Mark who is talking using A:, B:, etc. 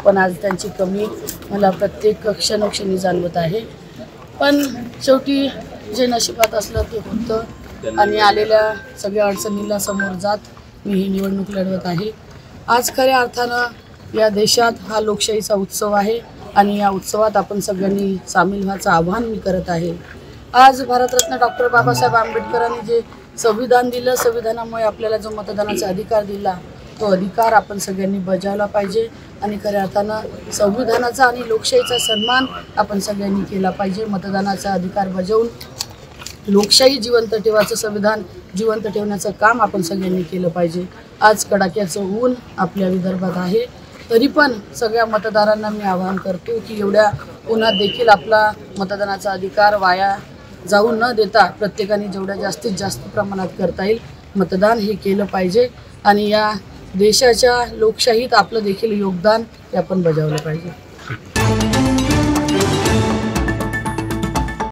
A: पण आज त्यांची कमी मला प्रत्येक क्षणोक्षणी जाणवत आहे। पण शेवटी जे नशिबात असलं ते होतं आणि आलेल्या सगळ्या अडचणींना समोर जात मी ही निवडणूक लढवत आहे। आज खऱ्या अर्थानं या देशात हा लोकशाहीचा उत्सव आहे आणि या उत्सवात आपण सगळ्यांनी सामील व्हायचं आवाहन मी करत आहे। आज भारतरत्न डॉक्टर बाबासाहेब आंबेडकरांनी जे संविधान दिलं, संविधानामुळे आपल्याला जो मतदानाचा अधिकार दिला, तो अधिकार आपण सगळ्यांनी बजावला पाहिजे आणि खऱ्या अर्थानं संविधानाचा आणि लोकशाहीचा सन्मान आपण सगळ्यांनी केला पाहिजे। मतदानाचा अधिकार बजावून लोकशाही जिवंत ठेवायचं, संविधान जिवंत ठेवण्याचं काम आपण सगळ्यांनी केलं पाहिजे। आज कडाक्याचं ऊन आपल्या विदर्भात आहे, तरी पण सगळ्या मतदारांना मी आवाहन करतो की एवढ्या उन्हात देखील आपला मतदानाचा अधिकार वाया जाऊ न देता प्रत्येकाने जेवढ्या जास्तीत जास्त प्रमाणात करता येईल मतदान हे केलं पाहिजे आणि या देशाच्या लोकशाहीत आपलं देखील योगदान हे आपण बजावलं पाहिजे।